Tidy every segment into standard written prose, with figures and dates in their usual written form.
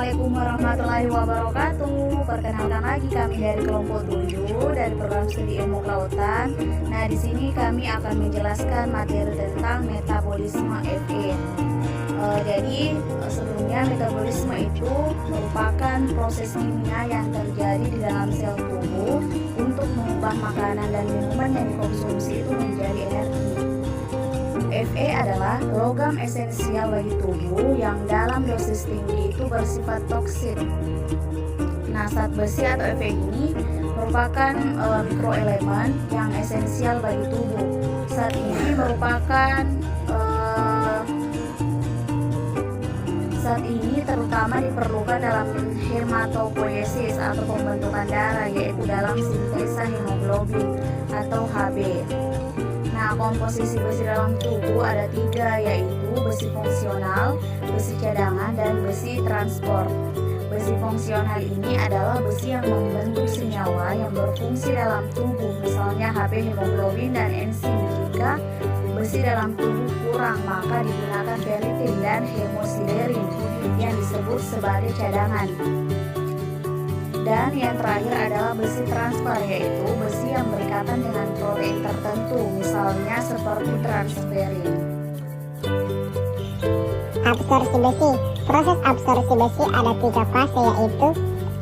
Assalamualaikum warahmatullahi wabarakatuh. Perkenalkan lagi kami dari kelompok 7 dari program studi ilmu kelautan. Nah, di sini kami akan menjelaskan materi tentang metabolisme Fe. Jadi sebelumnya metabolisme itu merupakan proses kimia yang terjadi di dalam sel tubuh untuk mengubah makanan dan minuman yang dikonsumsi itu menjadi energi. Fe adalah logam esensial bagi tubuh yang dalam dosis tinggi itu bersifat toksik. Nah, zat besi atau Fe ini merupakan mikroelemen yang esensial bagi tubuh. Zat ini terutama diperlukan dalam hematopoiesis atau pembentukan darah, yaitu dalam sintesa hemoglobin atau Hb. Nah, komposisi besi dalam tubuh ada 3, yaitu besi fungsional, besi cadangan, dan besi transport. Besi fungsional ini adalah besi yang membentuk senyawa yang berfungsi dalam tubuh, misalnya Hb, hemoglobin, dan enzim. Jika besi dalam tubuh kurang, maka digunakan ferritin dan hemosiderin yang disebut sebagai cadangan. Dan yang terakhir adalah besi transfer, yaitu besi yang berikatan dengan protein tertentu, misalnya seperti transferin. Absorpsi besi. Proses absorpsi besi ada 3 fase, yaitu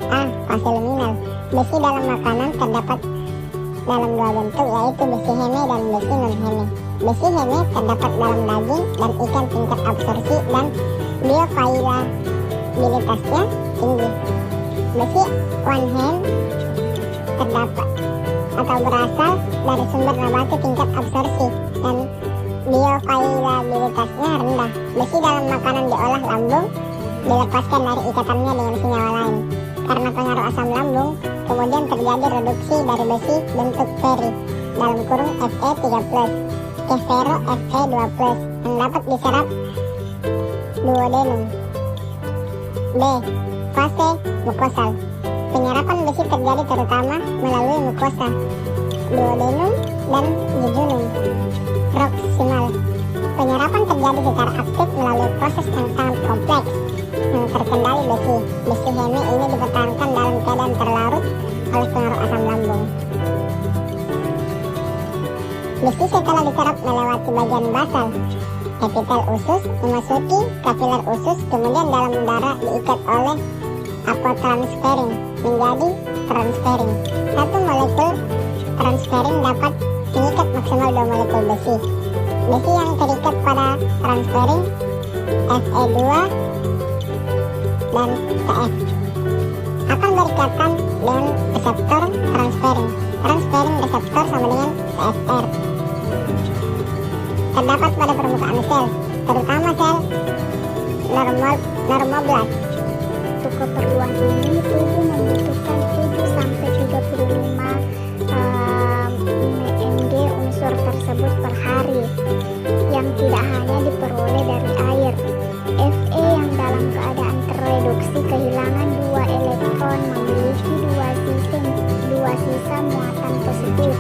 A. Fase luminal. Besi dalam makanan terdapat dalam 2 bentuk, yaitu besi heme dan besi non-heme. Besi heme terdapat dalam daging dan ikan. Tingkat absorpsi dan bioavailabilitasnya tinggi. Besi one-heme terdapat atau berasal dari sumber nabati. Tingkat absorpsi dan bioavailabilitasnya rendah. Besi dalam makanan diolah lambung dilepaskan dari ikatannya dengan senyawa lain. Karena pengaruh asam lambung, kemudian terjadi reduksi dari besi bentuk Fe dalam kurung Fe3+ ke ferro Fe2+ yang dapat diserap duodenum. B. Fase mukosal. Penyerapan besi terjadi terutama melalui mukosa, duodenum, dan jejunum. Proksimal. Penyerapan terjadi secara aktif melalui proses yang sangat kompleks yang terkendali besi. Besi heme ini dipertahankan dalam keadaan terlarut oleh pengaruh asam lambung. Besi setelah diserap melewati bagian basal epitel usus, memasuki kapiler usus, kemudian dalam darah diikat oleh apotransferin menjadi transferin. 1 molekul transferin dapat mengikat maksimal 2 molekul besi. Besi yang terikat pada transferin Fe2 dan Tf akan berikatan dengan reseptor transferin. Transferin reseptor sama dengan CFR. Terdapat pada permukaan sel, terutama sel normoblast. Untuk keperluan ini tubuh membutuhkan 7-35 mg unsur tersebut per hari, yang tidak hanya diperoleh dari air. Fe yang dalam keadaan terreduksi kehilangan 2 elektron memiliki 2 sisa muatan positif,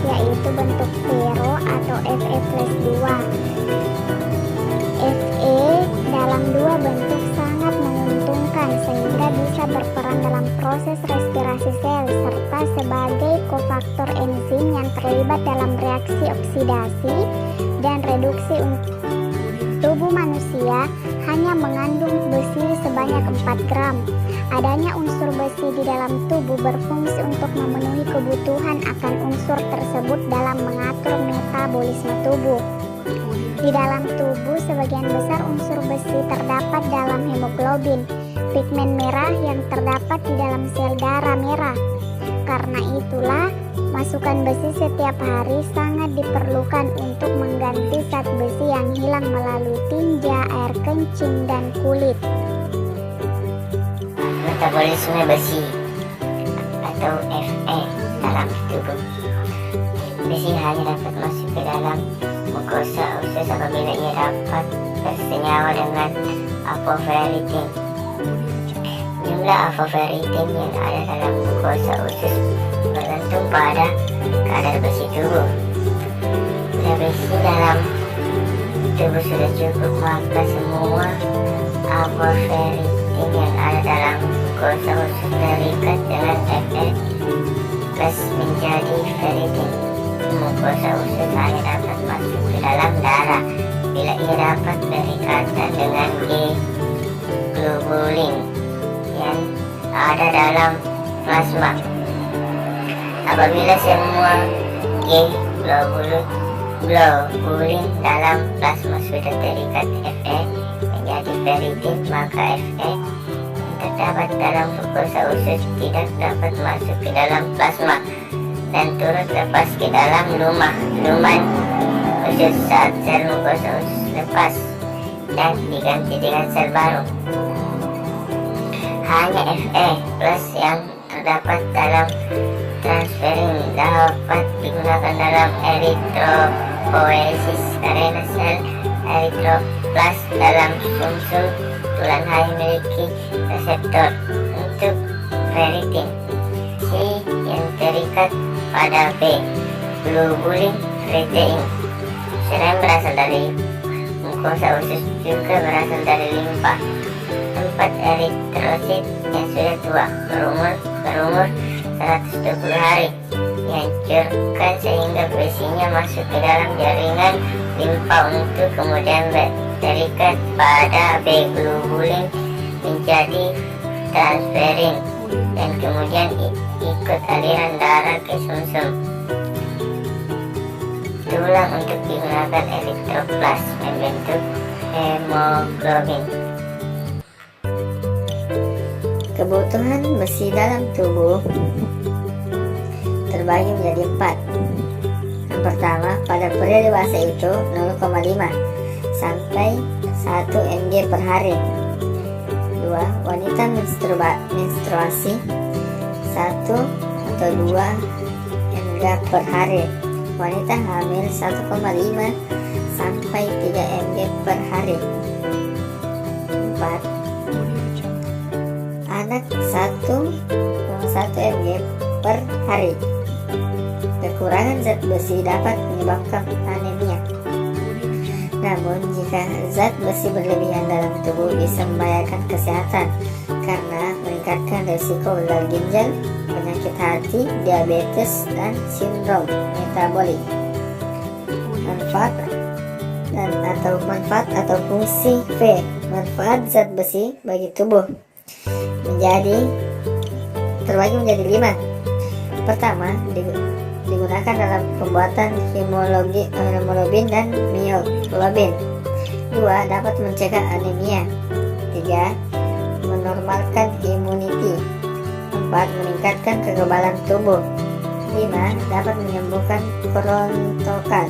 yaitu bentuk ferro atau Fe+2. Fe dalam 2 bentuk sangat menguntungkan sehingga bisa berperan dalam proses respirasi sel serta sebagai kofaktor enzim yang terlibat dalam reaksi oksidasi dan reduksi. Tubuh manusia hanya mengandung besi sebanyak 4 gram. Adanya unsur besi di dalam tubuh berfungsi untuk memenuhi kebutuhan akan unsur tersebut dalam mengatur metabolisme tubuh. Di dalam tubuh, sebagian besar unsur besi terdapat dalam hemoglobin, pigmen merah yang terdapat di dalam sel darah merah. Karena itulah, masukan besi setiap hari sangat diperlukan untuk mengganti zat besi yang hilang melalui tinja, air kencing, dan kulit. Metabolisme besi atau Fe dalam tubuh. Besi hanya dapat masuk ke dalam mukosa usus apabila ia dapat bersenyawa dengan apoferritin. Jumlah apoferritin yang ada dalam mukosa usus bergantung pada kadar besi tubuh. Bila besi dalam tubuh sudah cukup, maka semua apoferritin ferritin yang ada dalam glukosa khusus terikat dengan Fe plus menjadi ferritin. Glukosa khusus hanya dapat masuk ke dalam darah bila ia dapat berikatan dengan G-globulin yang ada dalam plasma. Apabila semua G-globulin dalam plasma sudah terikat Fe menjadi ferritin, maka Fe yang terdapat dalam glukosa usus tidak dapat masuk ke dalam plasma dan turut lepas ke dalam luman usus saat sel glukosa usus lepas dan diganti dengan sel baru. Hanya Fe plus yang terdapat dalam transferin dapat digunakan dalam eritropoiesis karena sel eritroplast dalam sumsum tulang hai memiliki reseptor untuk ferritin C yang terikat pada B-globulin protein. Selain berasal dari mukosa usus juga berasal dari limpa. 4 eritrosit yang sudah tua berumur 120 hari dihancurkan sehingga besinya masuk ke dalam jaringan limpa untuk kemudian terikat pada B-globulin menjadi transferin dan kemudian ikut aliran darah ke sumsum tulang untuk digunakan eritroplast membentuk hemoglobin. Kebutuhan besi dalam tubuh terbagi menjadi 4. Yang pertama, pada pria dewasa itu 0,5 sampai 1 mg per hari. 2. Wanita menstruasi 1 atau 2 mg per hari. Wanita hamil 1,5 sampai 3 mg per hari. 4. Anak 1,1 mg per hari. Kekurangan zat besi dapat menyebabkan anemia. Namun jika zat besi berlebihan dalam tubuh bisa membahayakan kesehatan karena meningkatkan risiko gagal ginjal, penyakit hati, diabetes, dan sindrom metabolik. Manfaat atau fungsi V. Manfaat zat besi bagi tubuh terbagi menjadi 5. Pertama, digunakan dalam pembuatan hemoglobin dan mioglobin. 2. Dapat mencegah anemia. 3. Menormalkan imuniti. 4. Meningkatkan kekebalan tubuh. 5. Dapat menyembuhkan kerontokan.